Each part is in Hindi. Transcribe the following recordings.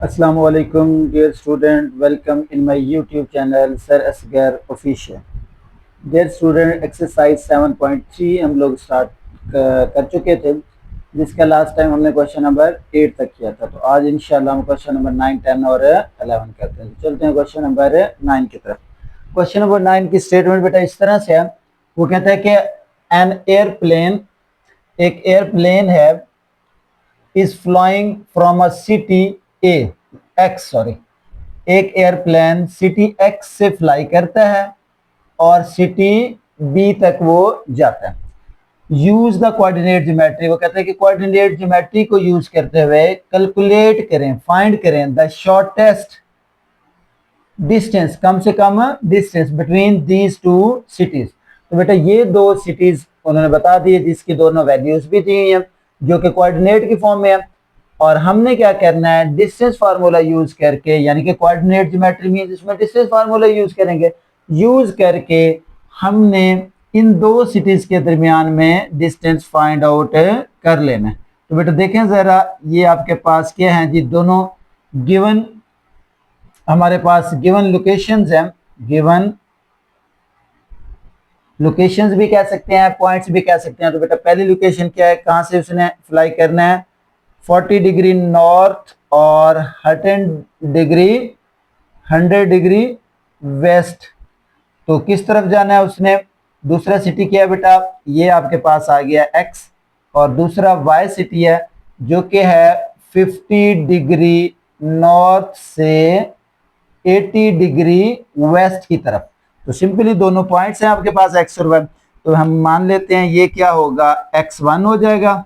Assalamu alaikum, dear student. Welcome in my YouTube channel Sir Asgar Official. Dear student, exercise 7.3 हम लोग स्टार्ट कर चुके थे, जिसका लास्ट टाइम हमने क्वेश्चन नंबर 8 तक किया था। तो आज इंशाल्लाह हम क्वेश्चन नंबर 9, 10 और 11 करते हैं। चलते हैं क्वेश्चन नंबर 9 की तरफ। क्वेश्चन नंबर 9 की स्टेटमेंट बेटा इस तरह से है, वो कहता है कि एन एयरप्लेन, एक एयरप्लेन है, is flying from a city A x, sorry, एक एयरप्लेन सिटी एक्स से फ्लाई करता है और सिटी बी तक वो जाता है। यूज द कोऑर्डिनेट ज्योमेट्री, वो कहते हैं कि कोऑर्डिनेट ज्योमेट्री को यूज करते हुए कैलकुलेट करें, फाइंड करें द शॉर्टेस्ट डिस्टेंस, कम से कम distance between these two cities. तो बेटा ये दो सिटीज उन्होंने बता दी है, जिसकी दोनों वैल्यूज भी दी हैं, जो कि कोऑर्डिनेट की फॉर्म में है। और हमने क्या करना है, डिस्टेंस फार्मूला यूज करके, यानी कि कोऑर्डिनेट ज्योमेट्री मींस इसमें डिस्टेंस फार्मूला यूज करेंगे, यूज करके हमने इन दो सिटीज के दरमियान में डिस्टेंस फाइंड आउट कर लेना है। तो बेटा देखें जरा, ये आपके पास क्या है जी, दोनों गिवन, हमारे पास गिवन लोकेशंस हैं, गिवन लोकेशंस भी कह सकते हैं, पॉइंट्स भी कह सकते हैं। तो बेटा पहली लोकेशन क्या है, कहां से उसने फ्लाई करना है, 40 डिग्री नॉर्थ और 100 डिग्री वेस्ट। तो किस तरफ जाना है उसने, दूसरा सिटी क्या है बेटा, ये आपके पास आ गया एक्स, और दूसरा वाई सिटी है जो कि है 50 डिग्री नॉर्थ से 80 डिग्री वेस्ट की तरफ। तो सिंपली दोनों पॉइंट्स हैं आपके पास एक्स और वाई, तो हम मान लेते हैं ये क्या होगा, x1 हो जाएगा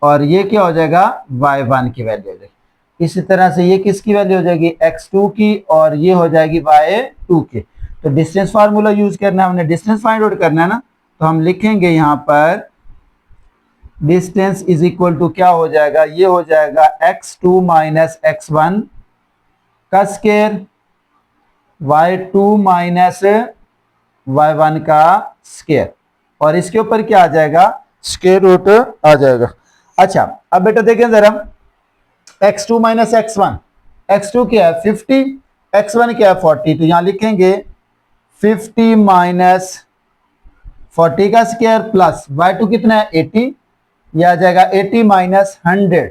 और ये क्या हो जाएगा, y1 की वैल्यू हो जाएगी। इसी तरह से ये किसकी वैल्यू हो जाएगी, x2 की, और ये हो जाएगी y2 की। तो डिस्टेंस फार्मूला यूज करना है, हमने डिस्टेंस फाइंड आउट करना है ना, तो हम लिखेंगे यहां पर डिस्टेंस इज इक्वल टू क्या हो जाएगा, ये हो जाएगा x2 माइनस x1 का स्क्वायर, y2 माइनस y1 का स्क्वायर, और इसके ऊपर क्या आ जाएगा, स्क्वायर रूट आ जाएगा। अच्छा अब बेटा देखें जरा, x2 माइनस x1, x2 क्या है 50, x1 क्या है 40, तो यहां लिखेंगे 50 माइनस 40 का स्क्वायर प्लस y2 कितना है 80, यह आ जाएगा 80 माइनस 100,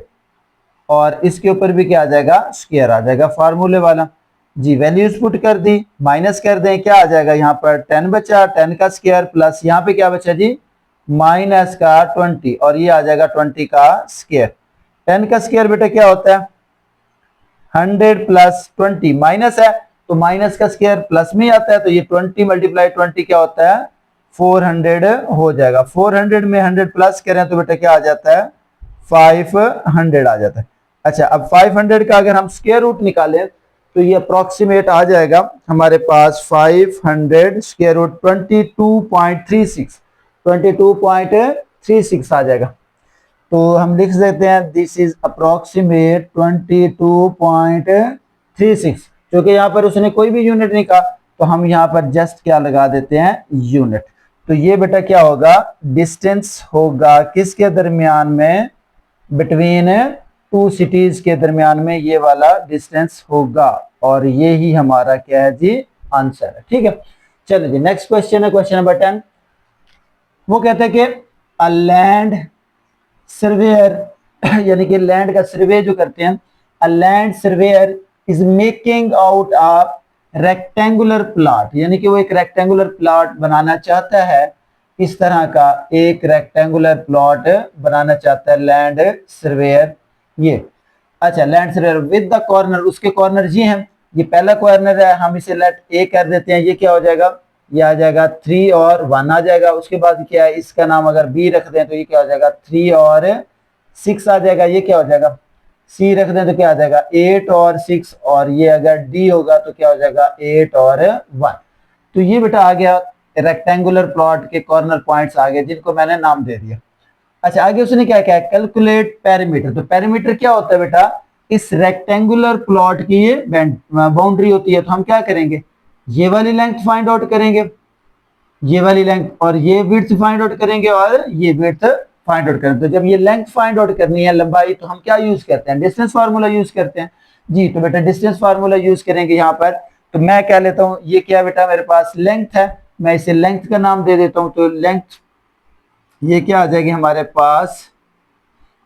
और इसके ऊपर भी क्या आ जाएगा, स्क्वायर आ जाएगा फार्मूले वाला जी। वैल्यूज पुट कर दी, माइनस कर दें, क्या आ जाएगा, यहाँ पर 10 बचा, 10 का स्क्वायर प्लस यहाँ पे क्या बचा जी, माइनस का 20, और ये आ जाएगा 20 का स्क्वायर। 10 का स्क्वायर बेटा क्या होता है 100 प्लस 20, माइनस है तो माइनस का स्क्वायर प्लस में ही आता है, तो ये 20 मल्टीप्लाई 20 क्या होता है 400 हो जाएगा। 400 में 100 प्लस करें तो बेटा क्या आ जाता है 500 आ जाता है। अच्छा अब 500 का अगर हम स्क्वायर रूट निकालें तो ये अप्रोक्सीमेट आ जाएगा हमारे पास 500 स्क्वायर रूट 22.36 आ जाएगा। तो हम लिख देते हैं दिस इज अप्रोक्सीमेट 22.36, क्योंकि यहाँ पर उसने कोई भी यूनिट नहीं कहा, तो हम यहाँ पर जस्ट क्या लगा देते हैं यूनिट। तो ये बेटा क्या होगा, डिस्टेंस होगा किसके दरमियान में, बिटवीन टू सिटीज के दरमियान में ये वाला डिस्टेंस होगा, और ये ही हमारा क्या है जी, आंसर है। ठीक है, चलो जी नेक्स्ट क्वेश्चन है, क्वेश्चन नंबर 10। वो कहते हैं कि अ लैंड सर्वेयर, यानी कि लैंड का सर्वे जो करते हैं, a land surveyor is making out a rectangular plot, यानी कि वो एक रेक्टेंगुलर प्लॉट बनाना चाहता है, इस तरह का एक रेक्टेंगुलर प्लॉट बनाना चाहता है लैंड सर्वेयर ये। अच्छा land surveyor with the corner, उसके कॉर्नर ये हैं, ये पहला कॉर्नर है, हम इसे लेट ए कर देते हैं, ये क्या हो जाएगा, ये आ जाएगा 3 और 1 आ जाएगा। उसके बाद क्या है, इसका नाम अगर बी रख दें तो ये क्या हो जाएगा 3 और 6 आ जाएगा, ये क्या हो जाएगा, सी रख दें तो क्या आ जाएगा 8 और 6, और ये अगर डी होगा तो क्या हो जाएगा 8 और 1। तो ये बेटा आ गया रेक्टेंगुलर प्लॉट के कॉर्नर पॉइंट्स आ गए, जिनको मैंने नाम दे दिया। अच्छा आगे उसने क्या किया, कैलकुलेट पेरीमीटर। तो पेरीमीटर क्या होता है बेटा, इस रेक्टेंगुलर प्लॉट की ये बाउंड्री होती है। तो हम क्या करेंगे, ये वाली लेंथ फाइंड आउट करेंगे, ये वाली लेंथ, और ये विड्थ फाइंड आउट करेंगे, और ये विड्थ फाइंड आउट करेंगे। तो जब ये लेंथ फाइंड आउट करनी है, लंबाई, तो हम क्या यूज करते हैं, डिस्टेंस फार्मूला यूज करते हैं। जी। तो बेटा डिस्टेंस फार्मूला यूज करेंगे यहाँ पर। तो मैं क्या लेता हूँ, ये क्या बेटा मेरे पास लेंथ है, मैं इसे लेंथ का नाम दे देता हूँ। तो लेंथ ये क्या आ जाएगी हमारे पास,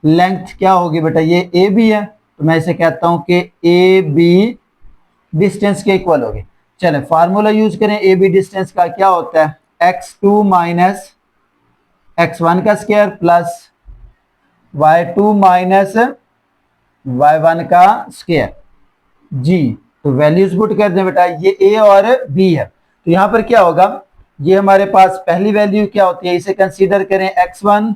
लेंथ क्या होगी बेटा, ये ए बी है, तो मैं इसे कहता हूं कि ए बी डिस्टेंस के इक्वल होगी। चले फार्मूला यूज करें, ए बी डिस्टेंस का क्या होता है, x2 माइनस x1 का square plus y2 minus y1 का स्क्वायर। जी। तो वैल्यूज पुट कर दें बेटा, ये a और b है, तो यहां पर क्या होगा, ये हमारे पास पहली वैल्यू क्या होती है, इसे कंसीडर करें x1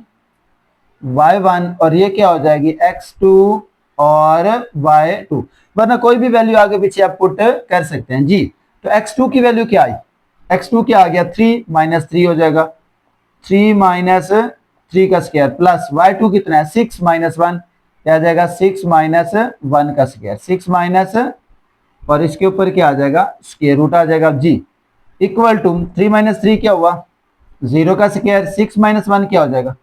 y1 और ये क्या हो जाएगी x2 और y2, वरना कोई भी वैल्यू आगे पीछे आप पुट कर सकते हैं। जी। तो x2 की वैल्यू क्या आई, x2 क्या आ गया 3 माइनस 3 हो जाएगा, 3 माइनस 3 का स्क्वायर प्लस y2 कितना है 6 माइनस 1, क्या आ जाएगा 6 माइनस 1 का स्क्वायर, 6 माइनस और इसके ऊपर क्या आ जाएगा स्क्वायर रूट आ जाएगा। जी। इक्वल टू 3 माइनस 3 क्या हुआ 0 का स्क्वायर, 6 माइनस 1 क्या हो जाएगा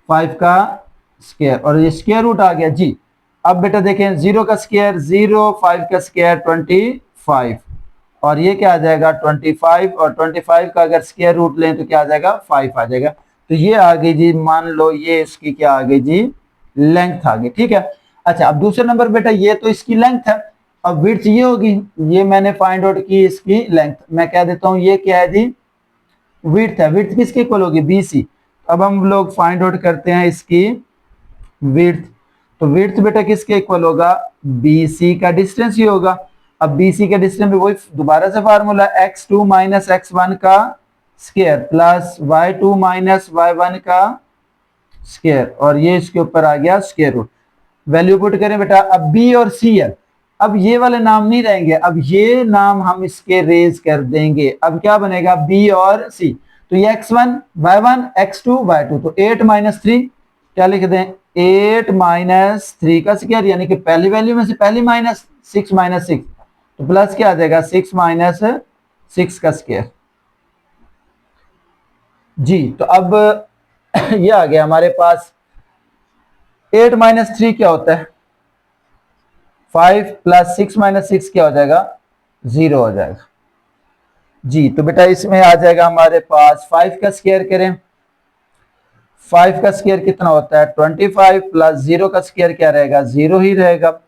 5 का स्क्वायर और ये स्क्वायर रूट आ गया। जी। अब बेटा देखें 0 का स्क्वायर 0, 5 का स्क्वायर 25 और ये क्या आ जाएगा 25 और 25 का अगर स्क्वायर रूट लें तो क्या आ जाएगा 5 आ जाएगा। तो ये आ गई जी, मान लो ये इसकी क्या आ गई जी लेंथ आ गई। ठीक है। अच्छा अब दूसरा नंबर बेटा, ये तो इसकी लेंथ है, अब विड्थ ये होगी, ये मैंने फाइंड आउट की इसकी लेंथ, मैं कह देता हूं ये क्या है जी विड्थ है। विड्थ किसके इक्वल होगी BC। अब हम लोग फाइंड आउट करते हैं इसकी विड्थ। तो विड्थ बेटा किसके इक्वल होगा, BC का डिस्टेंस ही होगा। अब BC का डिस्टेंस में वही दोबारा से फार्मूला x2 माइनस x1 का square plus y2 minus y1 का स्क्वायर और ये इसके ऊपर आ गया स्क्वायर रूट। वैल्यू पुट करें बेटा, अब B और C है, अब ये वाले नाम नहीं रहेंगे, अब ये नाम हम इसके रेज कर देंगे। अब क्या बनेगा B और C, तो ये x1 y1 x2 y2, तो 8 माइनस 3 क्या लिख दें 8 माइनस 3 का स्क्वायर, यानी कि पहली वैल्यू में से पहली माइनस 6 माइनस 6, तो प्लस क्या आ जाएगा 6 माइनस 6 का स्क्वायर। जी। तो अब ये आ गया हमारे पास 8 माइनस 3 क्या होता है 5 प्लस 6 माइनस 6 क्या हो जाएगा 0 हो जाएगा। जी। तो बेटा इसमें आ जाएगा हमारे पास 5 का स्क्वायर करें, 5 का स्क्वायर कितना होता है 25 प्लस 0 का स्क्वायर क्या रहेगा 0 ही रहेगा।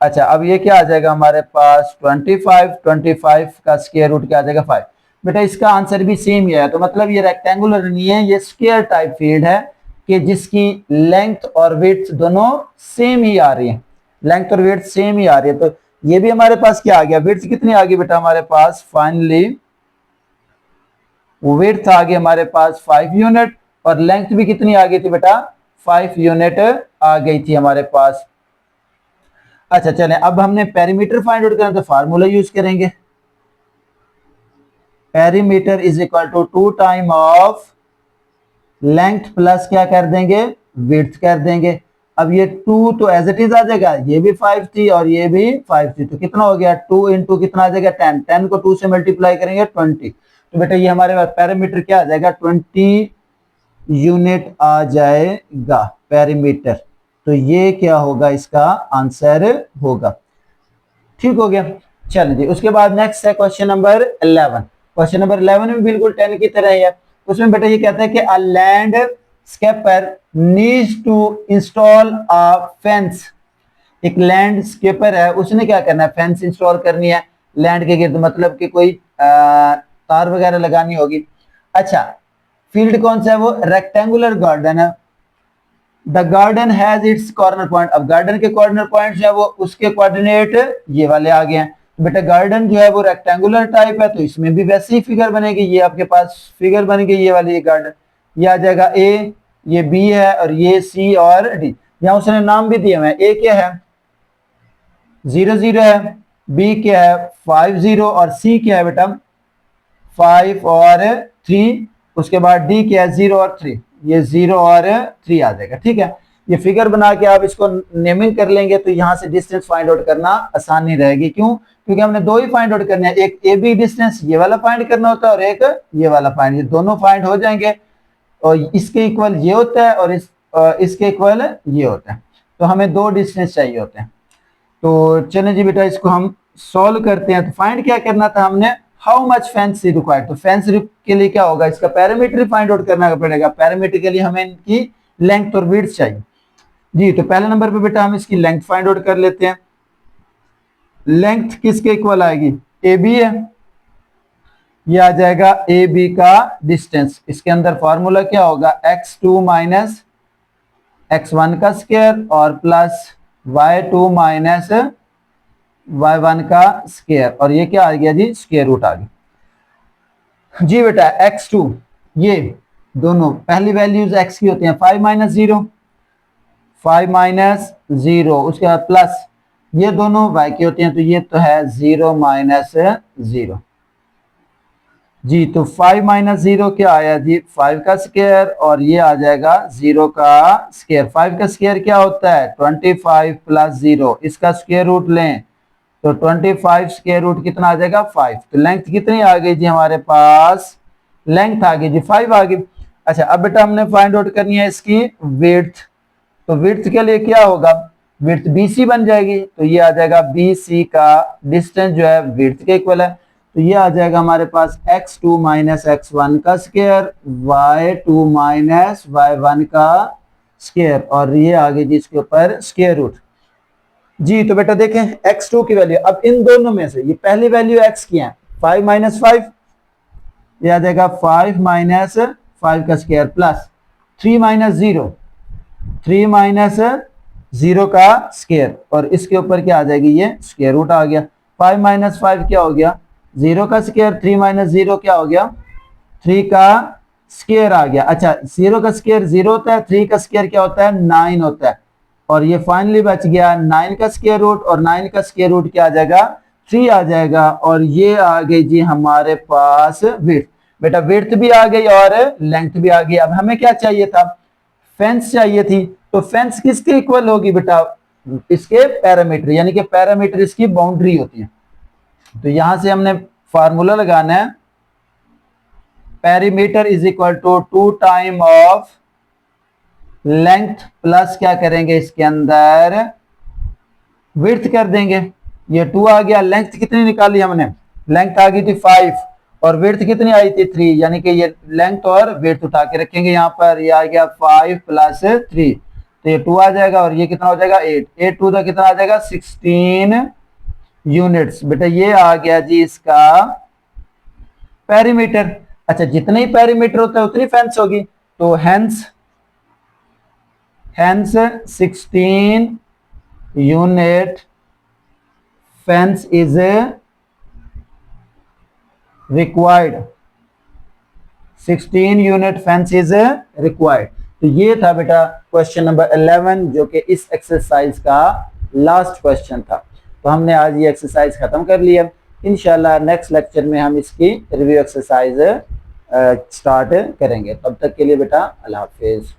अच्छा अब ये क्या आ जाएगा हमारे पास 25 का स्क्वायर रूट क्या आ जाएगा 5। बेटा इसका आंसर भी सेम ही है, तो मतलब ये रेक्टेंगुलर नहीं है, ये स्क्वायर टाइप फील्ड है कि जिसकी लेंथ और विड्थ दोनों सेम ही आ रही है, लेंथ और विड्थ सेम ही आ रही है। तो ये भी हमारे पास क्या आ गया, विड्थ कितनी आ गई बेटा हमारे पास, फाइनली विड्थ आ गई हमारे पास 5 यूनिट और लेंथ भी कितनी आ गई थी बेटा 5 यूनिट आ गई थी हमारे पास। अच्छा चलें, अब हमने पेरीमीटर फाइंड आउट करना, तो फार्मूला यूज करेंगे, perimeter is equal to 2 time of length plus क्या कर देंगे विड्थ कर देंगे। अब ये 2 तो एज इट इज आ जाएगा, ये भी 5 थी और ये भी 5 थी, तो कितना हो गया 2 इंटू कितना आ जाएगा 10, 10 को 2 से मल्टीप्लाई करेंगे 20, तो बेटा ये हमारे पास पेरीमीटर क्या आ जाएगा 20 यूनिट आ जाएगा पेरीमीटर। तो ये क्या होगा इसका आंसर होगा। ठीक हो गया। चलिए जी, उसके बाद नेक्स्ट है क्वेश्चन नंबर 11। क्वेश्चन नंबर 11 में बिल्कुल 10 की तरह है, उसमें बेटा ये कहता है कि a landscaper needs to install a fence. एक लैंड स्केपर है, उसने क्या करना है फेंस इंस्टॉल करनी है लैंड के गिर्द, मतलब कि कोई तार वगैरह लगानी होगी। अच्छा फील्ड कौन सा है, वो रेक्टेंगुलर गार्डन है। The garden has its corner point, अब गार्डन के कॉर्नर पॉइंट जो है वो उसके कोऑर्डिनेट ये वाले आ गए हैं। बेटा गार्डन जो है वो रेक्टेंगुलर टाइप है, तो इसमें भी वैसी ही फिगर बनेगी, ये आपके पास फिगर बन गई ये वाली, ये गार्डन ये आ जाएगा ए, ये बी है और ये सी और डी। यहाँ उसने नाम भी दिए हुए हैं, ए क्या है 0 0 है, बी क्या है 5 0 और सी क्या है बेटा 5 और 3, उसके बाद डी क्या है 0 और 3, ये 0 और 3 आ जाएगा। ठीक है, ये फिगर बना के आप इसको नेमिंग कर लेंगे तो यहां से डिस्टेंस फाइंड आउट करना आसान नहीं रहेगी। क्यों, क्योंकि हमने दो ही फाइंड आउट करने हैं, एक ए बी डिस्टेंस ये वाला फाइंड करना होता है और एक ये वाला फाइंड, ये दोनों फाइंड हो जाएंगे और इसके इक्वल ये होता है और इसके इक्वल ये होता है, तो हमें दो डिस्टेंस चाहिए होते हैं। तो चलें जी बेटा इसको हम सॉल्व करते हैं। तो फाइंड क्या करना था हमने, how much fence is required. तो फेंस के लिए क्या होगा, इसका पैरामीटर फाइंड आउट करना पड़ेगा। पैरामीटर के लिए हमें इनकी लेंथ और विड्थ चाहिए जी। तो पहले नंबर पे बेटा हम इसकी लेंथ फाइंड आउट कर लेते हैं। लेंथ किसके इक्वल आएगी, ए बी है, ये आ जाएगा ए बी का डिस्टेंस। इसके अंदर फॉर्मूला क्या होगा, x2 माइनस x1 का स्क्वायर और प्लस y2 माइनस y1 का स्क्वायर, और ये क्या आ गया जी, स्क्वायर रूट आ गया जी बेटा। x2 ये दोनों पहली वैल्यूज x की होती हैं 5 माइनस 0, 5 माइनस 0, उसके बाद प्लस ये दोनों y की होती हैं, तो ये तो है 0 माइनस 0 जी। तो 5 माइनस 0 क्या आया जी, 5 का स्क्वायर, और ये आ जाएगा 0 का स्क्वायर। 5 का स्क्वायर क्या होता है 25 प्लस 0, इसका स्क्वायर रूट लें तो 25 स्क्वायर रूट कितना आ जाएगा 5। तो लेंथ कितनी आ गई जी हमारे पास, लेंथ आ गई जी 5 आ गई। अच्छा अब बेटा हमने फाइंड आउट करनी है इसकी विड्थ। तो विड्थ के लिए क्या होगा, विड्थ BC बन जाएगी, तो ये आ जाएगा BC का डिस्टेंस जो है विड्थ के इक्वल है। तो ये आ जाएगा हमारे पास x2 माइनस x1 का स्क्वायर, y2 माइनस y1 का स्क्वायर, और ये आ गई जी इसके ऊपर स्क्वायर रूट जी। तो बेटा देखें x2 की वैल्यू, अब इन दोनों में से ये पहली वैल्यू x की है 5 माइनस 5, ये आ जाएगा 5 माइनस 5 का स्क्वायर प्लस 3 माइनस 0, 3 माइनस 0 का स्क्वायर, और इसके ऊपर क्या आ जाएगी, ये स्क्वायर रूट आ गया। 5 माइनस 5 क्या हो गया, 0 का स्क्वायर, 3 माइनस 0 क्या हो गया, 3 का स्क्वायर आ गया। अच्छा 0 का स्क्वायर 0 होता है, 3 का स्क्वायर क्या होता है 9 होता है, और ये फाइनली बच गया 9 का स्क्वायर रूट, और 9 का स्क्वायर रूट क्या आ जाएगा 3 आ जाएगा, और ये आ गई जी हमारे पास विड्थ। बेटा विड्थ भी आ गई और लेंथ भी आ गई। अब हमें क्या चाहिए था, फेंस चाहिए थी। तो फेंस किसके इक्वल होगी बेटा, इसके पैरामीटर, यानी कि पैरामीटर इसकी बाउंड्री होती है। तो यहां से हमने फार्मूला लगाना है, perimeter is equal to 2 time of length plus क्या करेंगे इसके अंदर विड्थ कर देंगे। ये 2 आ गया, लेंथ कितनी निकाली हमने, लेंथ आ गई थी 5 और विड्थ कितनी आई थी 3, यानी कि ये लेंथ और विड्थ उठा के रखेंगे यहाँ पर, ये आ गया 5 प्लस 3, तो ये 2 आ जाएगा, और ये कितना हो जाएगा 8, 8 टू द कितना आ जाएगा 16 यूनिट्स। बेटा ये आ गया जी इसका पेरीमीटर। अच्छा जितने ही पेरीमीटर होता है उतनी फेंस होगी, तो hence 16 unit fence is required, 16 unit fence is required. तो ये था बेटा क्वेश्चन नंबर 11, जो कि इस एक्सरसाइज का लास्ट क्वेश्चन था। तो हमने आज ये एक्सरसाइज खत्म कर लिया। इंशाल्लाह नेक्स्ट लेक्चर में हम इसकी रिव्यू एक्सरसाइज स्टार्ट करेंगे। तब तक के लिए बेटा अल्लाह हाफिज।